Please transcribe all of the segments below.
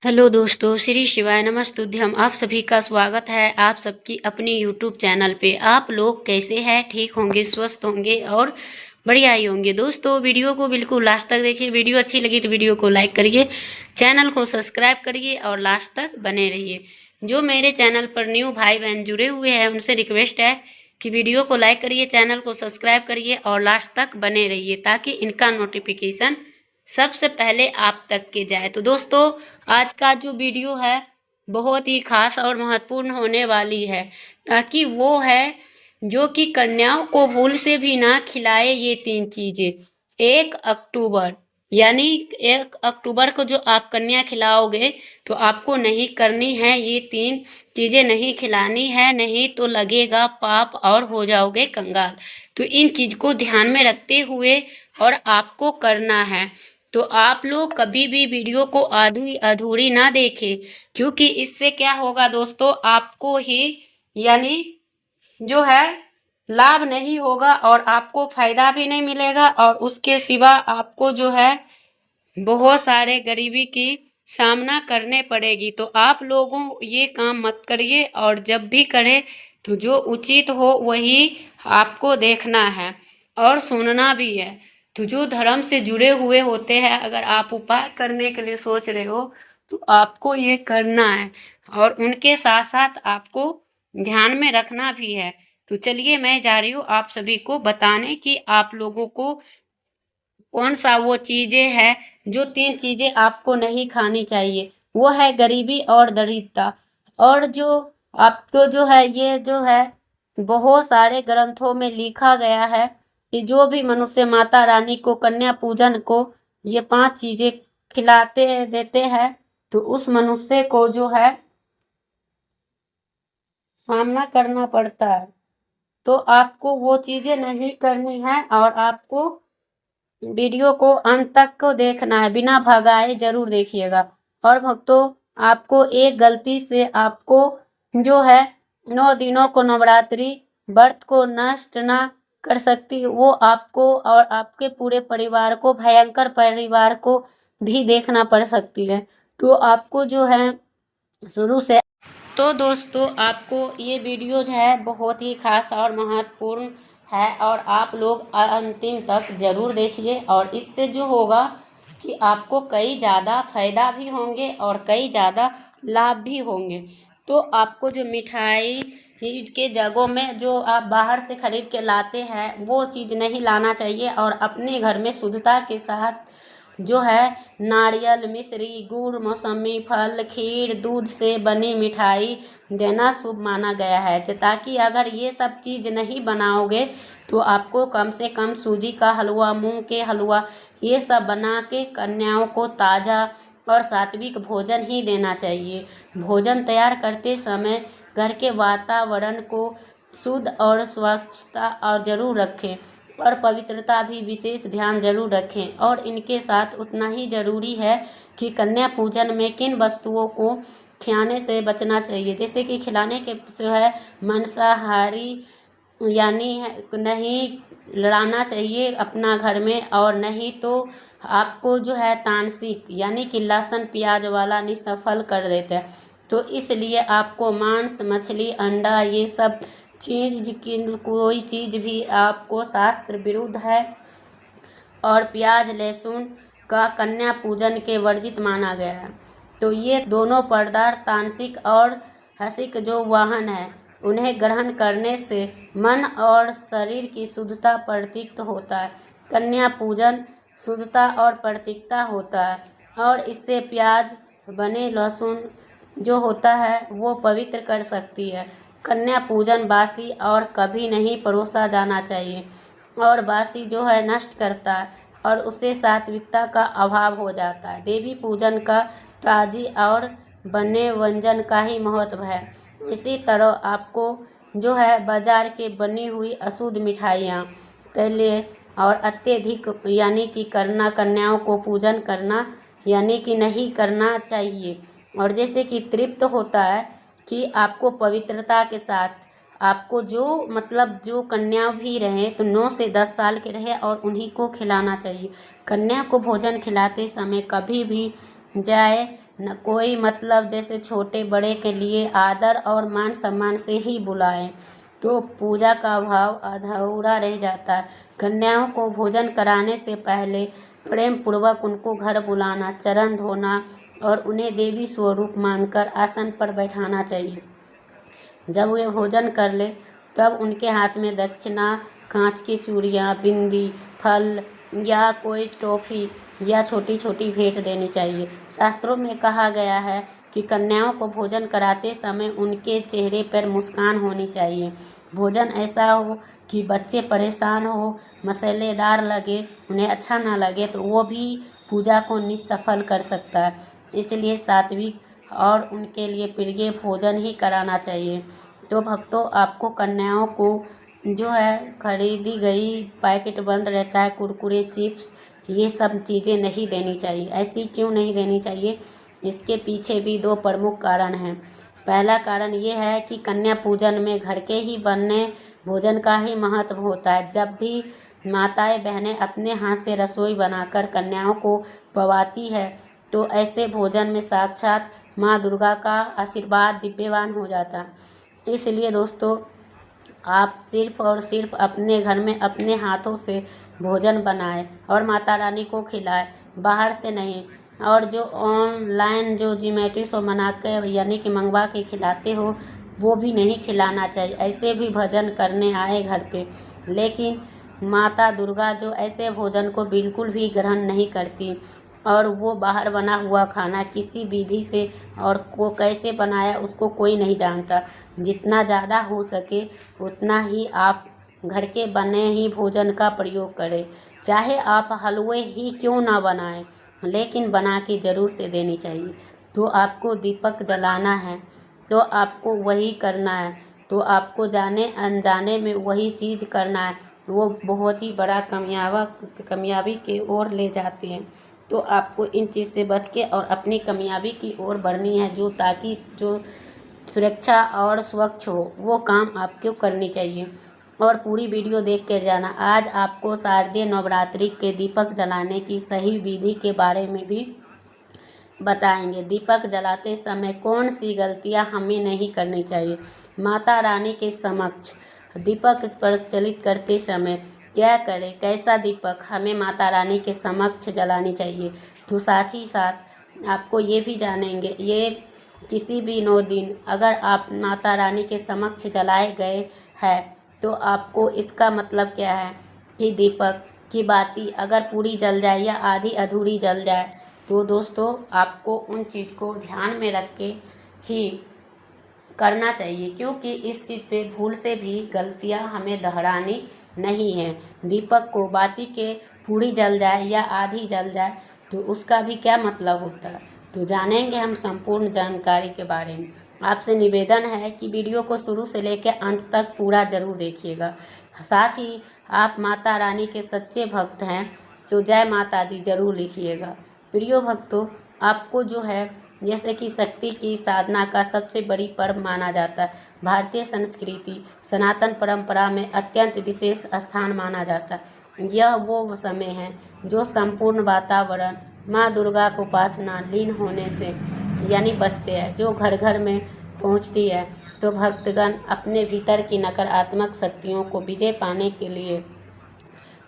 Hello दोस्तों, श्री शिवाय नमस्तुभ्यम। आप सभी का स्वागत है आप सबकी अपनी यूट्यूब चैनल पे। आप लोग कैसे हैं? ठीक होंगे, स्वस्थ होंगे और बढ़िया ही होंगे। दोस्तों, वीडियो को बिल्कुल लास्ट तक देखिए। वीडियो अच्छी लगी तो वीडियो को लाइक करिए, चैनल को सब्सक्राइब करिए और लास्ट तक बने रहिए। जो मेरे चैनल पर न्यू भाई बहन जुड़े हुए हैं उनसे रिक्वेस्ट है कि वीडियो को लाइक करिए, चैनल को सब्सक्राइब करिए और लास्ट तक बने रहिए ताकि इनका नोटिफिकेशन सबसे पहले आप तक के जाए। तो दोस्तों, आज का जो वीडियो है बहुत ही खास और महत्वपूर्ण होने वाली है, ताकि वो है जो कि कन्याओं को भूल से भी ना खिलाए ये 3 चीज़ें। 1 अक्टूबर यानी 1 अक्टूबर को जो आप कन्या खिलाओगे तो आपको नहीं करनी है ये 3 चीज़ें, नहीं खिलानी है, नहीं तो लगेगा पाप और हो जाओगे कंगाल। तो इन चीज़ को ध्यान में रखते हुए और आपको करना है। तो आप लोग कभी भी वीडियो को आधी अधूरी ना देखें, क्योंकि इससे क्या होगा दोस्तों, आपको ही यानी जो है लाभ नहीं होगा और आपको फायदा भी नहीं मिलेगा, और उसके सिवा आपको जो है बहुत सारे गरीबी की सामना करने पड़ेगी। तो आप लोगों ये काम मत करिए, और जब भी करें तो जो उचित हो वही आपको देखना है और सुनना भी है। तो जो धर्म से जुड़े हुए होते हैं, अगर आप उपाय करने के लिए सोच रहे हो तो आपको ये करना है, और उनके साथ साथ आपको ध्यान में रखना भी है। तो चलिए मैं जा रही हूँ आप सभी को बताने कि आप लोगों को कौन सा वो चीज़ें हैं जो 3 चीज़ें आपको नहीं खानी चाहिए। वो है गरीबी और दरिद्रता। और जो आपको जो है ये जो है बहुत सारे ग्रंथों में लिखा गया है कि जो भी मनुष्य माता रानी को कन्या पूजन को ये 5 चीज़ें खिलाते देते हैं तो उस मनुष्य को जो है सामना करना पड़ता है। तो आपको वो चीज़ें नहीं करनी है और आपको वीडियो को अंत तक को देखना है, बिना भगाए जरूर देखिएगा। और भक्तों, आपको एक गलती से आपको जो है 9 दिनों को नवरात्रि व्रत को नष्ट ना कर सकती, वो आपको और आपके पूरे परिवार को, भयंकर परिवार को भी देखना पड़ सकती है। तो आपको जो है शुरू से तो दोस्तों, आपको ये वीडियो जो है बहुत ही खास और महत्वपूर्ण है, और आप लोग अंतिम तक ज़रूर देखिए। और इससे जो होगा कि आपको कई ज़्यादा फायदा भी होंगे और कई ज़्यादा लाभ भी होंगे। तो आपको जो मिठाई के जगहों में जो आप बाहर से खरीद के लाते हैं वो चीज़ नहीं लाना चाहिए, और अपने घर में शुद्धता के साथ जो है नारियल, मिश्री, गुड़, मौसमी फल, खीर, दूध से बनी मिठाई देना शुभ माना गया है। ताकि अगर ये सब चीज़ नहीं बनाओगे तो आपको कम से कम सूजी का हलवा, मूंग के हलवा, ये सब बना के कन्याओं को ताज़ा और सात्विक भोजन ही देना चाहिए। भोजन तैयार करते समय घर के वातावरण को शुद्ध और स्वच्छता और जरूर रखें, और पवित्रता भी विशेष ध्यान जरूर रखें। और इनके साथ उतना ही ज़रूरी है कि कन्या पूजन में किन वस्तुओं को खिलाने से बचना चाहिए। जैसे कि खिलाने के जो है मांसाहारी यानी नहीं लाना चाहिए अपना घर में, और नहीं तो आपको जो है तामसिक यानी कि लहसुन प्याज वाला निसफल कर देते हैं। तो इसलिए आपको मांस, मछली, अंडा ये सब चीज़ की कोई चीज़ भी आपको शास्त्र विरुद्ध है, और प्याज लहसुन का कन्या पूजन के वर्जित माना गया है। तो ये दोनों पदार्थ तामसिक और हसिक जो वाहन है उन्हें ग्रहण करने से मन और शरीर की शुद्धता प्रतीक होता है। कन्या पूजन शुद्धता और प्रतीकता होता है, और इससे प्याज बने लहसुन जो होता है वो पवित्र कर सकती है। कन्या पूजन बासी और कभी नहीं परोसा जाना चाहिए, और बासी जो है नष्ट करता है और उससे सात्विकता का अभाव हो जाता है। देवी पूजन का ताजी और बने व्यंजन का ही महत्व है। इसी तरह आपको जो है बाजार के बनी हुई अशुद्ध मिठाइयाँ, तैले और अत्यधिक यानी कि करना कन्याओं को पूजन करना यानी कि नहीं करना चाहिए। और जैसे कि तृप्त होता है कि आपको पवित्रता के साथ आपको जो मतलब जो कन्या भी रहे तो 9 से 10 साल के रहे और उन्हीं को खिलाना चाहिए। कन्या को भोजन खिलाते समय कभी भी जाए न कोई मतलब जैसे छोटे बड़े के लिए आदर और मान सम्मान से ही बुलाएं तो पूजा का भाव अधूरा रह जाता है। कन्याओं को भोजन कराने से पहले प्रेम पूर्वक उनको घर बुलाना, चरण धोना और उन्हें देवी स्वरूप मानकर आसन पर बैठाना चाहिए। जब वे भोजन कर ले तब उनके हाथ में दक्षिणा, कांच की चूड़ियाँ, बिंदी, फल या कोई टॉफी या छोटी छोटी भेंट देनी चाहिए। शास्त्रों में कहा गया है कि कन्याओं को भोजन कराते समय उनके चेहरे पर मुस्कान होनी चाहिए। भोजन ऐसा हो कि बच्चे परेशान हो, मसालेदार लगे, उन्हें अच्छा ना लगे तो वो भी पूजा को निष्सफल कर सकता है। इसलिए सात्विक और उनके लिए प्रिय भोजन ही कराना चाहिए। तो भक्तों, आपको कन्याओं को जो है खरीदी गई पैकेट बंद रहता है कुरकुरे, चिप्स, ये सब चीज़ें नहीं देनी चाहिए। ऐसी क्यों नहीं देनी चाहिए? इसके पीछे भी दो प्रमुख कारण हैं। पहला कारण ये है कि कन्या पूजन में घर के ही बने भोजन का ही महत्व होता है। जब भी माताएं बहनें अपने हाथ से रसोई बनाकर कन्याओं को पवाती है तो ऐसे भोजन में साक्षात माँ दुर्गा का आशीर्वाद दिव्यमान हो जाता है। इसलिए दोस्तों, आप सिर्फ और सिर्फ अपने घर में अपने हाथों से भोजन बनाएं और माता रानी को खिलाएं, बाहर से नहीं। और जो ऑनलाइन जो जोमेटो से मना के यानी कि मंगवा के खिलाते हो वो भी नहीं खिलाना चाहिए। ऐसे भी भोजन करने आए घर पे, लेकिन माता दुर्गा जो ऐसे भोजन को बिल्कुल भी ग्रहण नहीं करती। और वो बाहर बना हुआ खाना किसी विधि से और को कैसे बनाया उसको कोई नहीं जानता। जितना ज़्यादा हो सके उतना ही आप घर के बने ही भोजन का प्रयोग करें। चाहे आप हलवे ही क्यों ना बनाएं, लेकिन बना के ज़रूर से देनी चाहिए। तो आपको दीपक जलाना है तो आपको वही करना है। तो आपको जाने अनजाने में वही चीज़ करना है, वो बहुत ही बड़ा कामयाबी की ओर ले जाते हैं। तो आपको इन चीज़ से बच के और अपनी कामयाबी की ओर बढ़नी है, जो ताकि जो सुरक्षा और स्वच्छ हो वो काम आपको करनी चाहिए। और पूरी वीडियो देख कर जाना। आज आपको शारदीय नवरात्रि के दीपक जलाने की सही विधि के बारे में भी बताएंगे। दीपक जलाते समय कौन सी गलतियां हमें नहीं करनी चाहिए, माता रानी के समक्ष दीपक प्रज्वलित करते समय क्या करें, कैसा दीपक हमें माता रानी के समक्ष जलानी चाहिए। तो साथ ही साथ आपको ये भी जानेंगे, ये किसी भी 9 दिन अगर आप माता रानी के समक्ष जलाए गए हैं तो आपको इसका मतलब क्या है कि दीपक की बाती अगर पूरी जल जाए या आधी अधूरी जल जाए तो दोस्तों आपको उन चीज़ को ध्यान में रख के ही करना चाहिए, क्योंकि इस चीज़ पे भूल से भी गलतियां हमें दोहरानी नहीं है। दीपक को बाती के पूरी जल जाए या आधी जल जाए तो उसका भी क्या मतलब होता है, तो जानेंगे हम संपूर्ण जानकारी के बारे में। आपसे निवेदन है कि वीडियो को शुरू से लेकर अंत तक पूरा ज़रूर देखिएगा। साथ ही आप माता रानी के सच्चे भक्त हैं तो जय माता दी ज़रूर लिखिएगा। प्रिय भक्तों, आपको जो है जैसे कि शक्ति की साधना का सबसे बड़ी पर्व माना जाता है। भारतीय संस्कृति सनातन परंपरा में अत्यंत विशेष स्थान माना जाता है। यह वो समय है जो संपूर्ण वातावरण माँ दुर्गा को उपासना लीन होने से यानी बचते हैं, जो घर घर में पहुँचती है। तो भक्तगण अपने भीतर की नकारात्मक शक्तियों को विजय पाने के लिए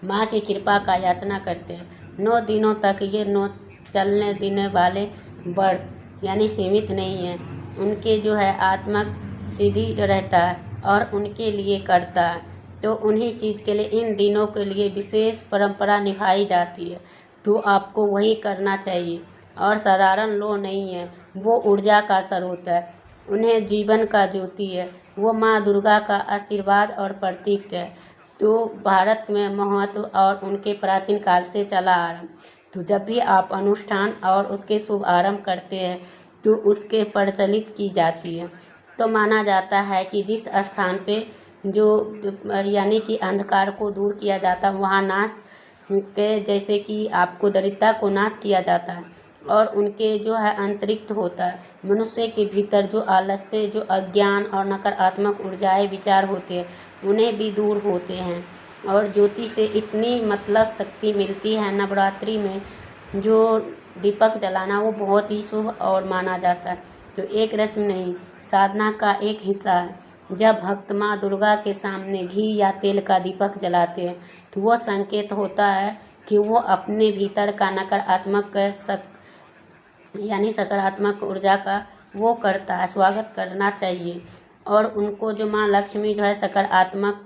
माँ की कृपा का याचना करते हैं। 9 दिनों तक ये 9 चलने देने वाले व्रत यानी सीमित नहीं है, उनके जो है आत्मक सीधी रहता है और उनके लिए करता है। तो उन्हीं चीज़ के लिए इन दिनों के लिए विशेष परंपरा निभाई जाती है। तो आपको वही करना चाहिए। और साधारण लोग नहीं है, वो ऊर्जा का स्रोत है, उन्हें जीवन का ज्योति है, वो माँ दुर्गा का आशीर्वाद और प्रतीक है। तो भारत में महत्व और उनके प्राचीन काल से चला आ रहा। तो जब भी आप अनुष्ठान और उसके शुभ आरंभ करते हैं तो उसके प्रचलित की जाती है। तो माना जाता है कि जिस स्थान पे जो यानी कि अंधकार को दूर किया जाता है वहाँ नाश के जैसे कि आपको दरिद्रता को नाश किया जाता है और उनके जो है अंतरिक्त होता है। मनुष्य के भीतर जो आलस्य, जो अज्ञान और नकारात्मक ऊर्जाएं विचार होते हैं उन्हें भी दूर होते हैं। और ज्योति से इतनी मतलब शक्ति मिलती है नवरात्रि में, जो दीपक जलाना वो बहुत ही शुभ और माना जाता है। तो एक रस्म नहीं, साधना का एक हिस्सा है। जब भक्त माँ दुर्गा के सामने घी या तेल का दीपक जलाते हैं तो वो संकेत होता है कि वो अपने भीतर का नकारात्मक यानी सकारात्मक ऊर्जा का वो करता है, स्वागत करना चाहिए। और उनको जो माँ लक्ष्मी जो है सकारात्मक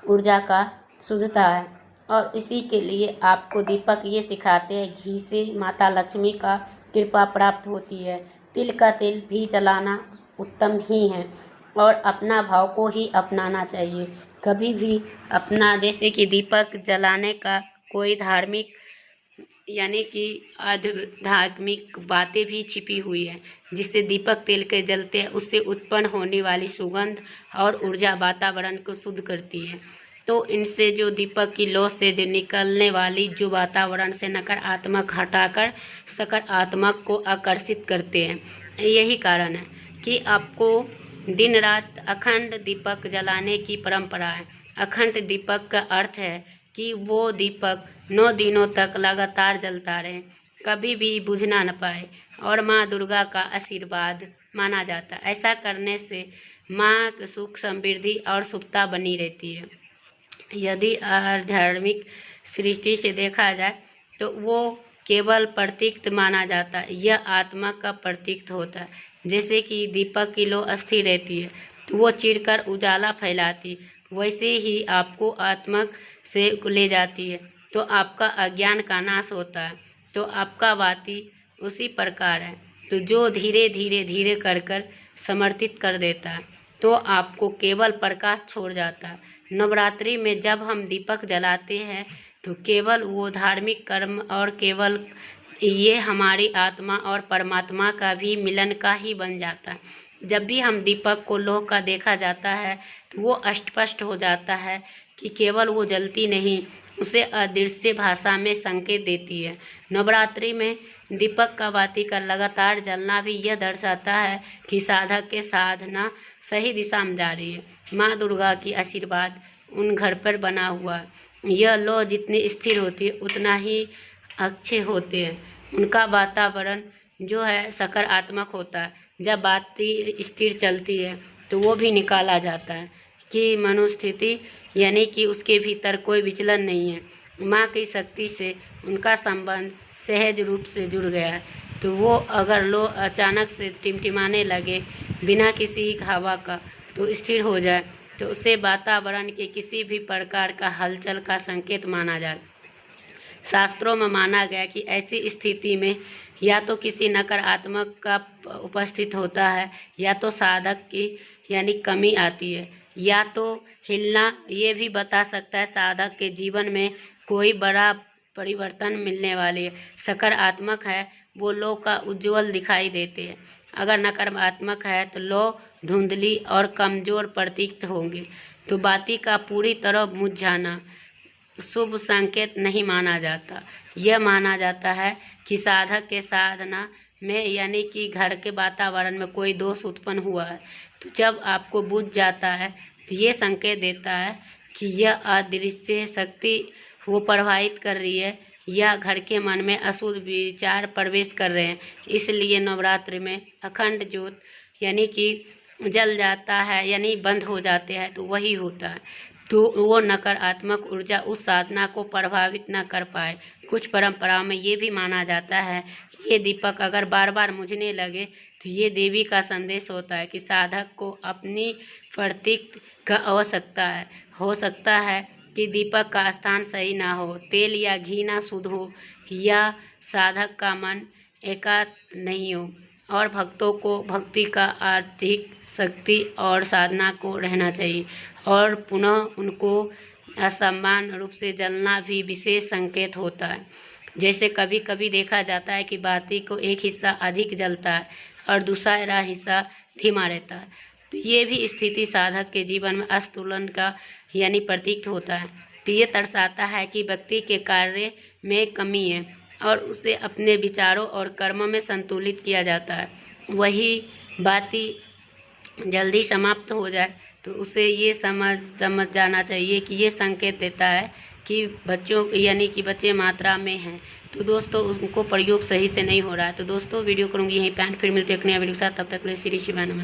ऊर्जा का शुद्धता है। और इसी के लिए आपको दीपक ये सिखाते हैं, घी से माता लक्ष्मी का कृपा प्राप्त होती है। तिल का तेल भी जलाना उत्तम ही है और अपना भाव को ही अपनाना चाहिए। कभी भी अपना, जैसे कि दीपक जलाने का कोई धार्मिक यानी कि आध्यात्मिक बातें भी छिपी हुई है, जिससे दीपक तेल के जलते हैं उससे उत्पन्न होने वाली सुगंध और ऊर्जा वातावरण को शुद्ध करती है। तो इनसे जो दीपक की लौ से जो निकलने वाली जो वातावरण से नकारात्मक हटाकर सकारात्मक को आकर्षित करते हैं। यही कारण है कि आपको दिन रात अखंड दीपक जलाने की परंपरा है। अखंड दीपक का अर्थ है कि वो दीपक 9 दिनों तक लगातार जलता रहे, कभी भी बुझना न पाए और माँ दुर्गा का आशीर्वाद माना जाता है। ऐसा करने से माँ की सुख समृद्धि और शुभता बनी रहती है। यदि आध्यात्मिक सृष्टि से देखा जाए तो वो केवल प्रतीक माना जाता है, यह आत्मा का प्रतीक होता है। जैसे कि दीपक की लौ अस्थिर रहती है तो वो चिरकर उजाला फैलाती, वैसे ही आपको आत्मक से ले जाती है तो आपका अज्ञान का नाश होता है। तो आपका बाती उसी प्रकार है, तो जो धीरे धीरे धीरे कर कर समर्थित कर देता है तो आपको केवल प्रकाश छोड़ जाता है। नवरात्रि में जब हम दीपक जलाते हैं तो केवल वो धार्मिक कर्म और केवल ये हमारी आत्मा और परमात्मा का भी मिलन का ही बन जाता है। जब भी हम दीपक को लौह का देखा जाता है तो वो स्पष्ट हो जाता है कि केवल वो जलती नहीं, उसे अदृश्य भाषा में संकेत देती है। नवरात्रि में दीपक का बाती का लगातार जलना भी यह दर्शाता है कि साधक के साधना सही दिशा में जा रही है। माँ दुर्गा की आशीर्वाद उन घर पर बना हुआ है। यह लौ जितनी स्थिर होती है उतना ही अच्छे होते हैं, उनका वातावरण जो है सकारात्मक होता है। जब बाती स्थिर चलती है तो वो भी निकाला जाता है कि मनोस्थिति यानी कि उसके भीतर कोई विचलन नहीं है। माँ की शक्ति से उनका संबंध सहज रूप से जुड़ गया है। तो वो अगर लो अचानक से टिमटिमाने लगे बिना किसी हवा का तो स्थिर हो जाए तो उसे वातावरण के किसी भी प्रकार का हलचल का संकेत माना जाए। शास्त्रों में माना गया कि ऐसी स्थिति में या तो किसी नकारात्मक का उपस्थित होता है या तो साधक की यानी कमी आती है, या तो हिलना ये भी बता सकता है साधक के जीवन में कोई बड़ा परिवर्तन मिलने वाली है। सकारात्मक है वो लौ का उज्ज्वल दिखाई देते हैं, अगर नकारात्मक है तो लौ धुंधली और कमज़ोर प्रतीत होंगे। तो बाती का पूरी तरह बुझ जाना शुभ संकेत नहीं माना जाता। यह माना जाता है कि साधक के साधना में यानी कि घर के वातावरण में कोई दोष उत्पन्न हुआ है। तो जब आपको बुझ जाता है तो ये संकेत देता है कि यह अदृश्य शक्ति वो प्रभावित कर रही है या घर के मन में अशुद्ध विचार प्रवेश कर रहे हैं। इसलिए नवरात्रि में अखंड ज्योत यानी कि जल जाता है यानी बंद हो जाते हैं तो वही होता है, तो वो नकारात्मक ऊर्जा उस साधना को प्रभावित न कर पाए। कुछ परंपराओं में ये भी माना जाता है कि ये दीपक अगर बार बार मुझने लगे तो ये देवी का संदेश होता है कि साधक को अपनी प्रतीक का आवश्यकता है। हो सकता है कि दीपक का स्थान सही ना हो, तेल या घी ना शुद्ध हो, या साधक का मन एकाग्र नहीं हो और भक्तों को भक्ति का आर्थिक शक्ति और साधना को रहना चाहिए। और पुनः उनको असमान रूप से जलना भी विशेष संकेत होता है। जैसे कभी कभी देखा जाता है कि बाती को एक हिस्सा अधिक जलता है और दूसरा हिस्सा धीमा रहता है, तो ये भी स्थिति साधक के जीवन में असंतुलन का यानी प्रतीक होता है। तो ये दर्शाता है कि व्यक्ति के कार्य में कमी है और उसे अपने विचारों और कर्मों में संतुलित किया जाता है। वही बाती जल्दी समाप्त हो जाए तो उसे ये समझ जाना चाहिए कि ये संकेत देता है कि बच्चों यानी कि बच्चे मात्रा में हैं, तो दोस्तों उनको प्रयोग सही से नहीं हो रहा है। तो दोस्तों वीडियो करूँगी यहीं पे एंड, फिर मिलते हैं एक नया वीडियो के साथ। तब तक के लिए श्री शिवाय नमस्ते।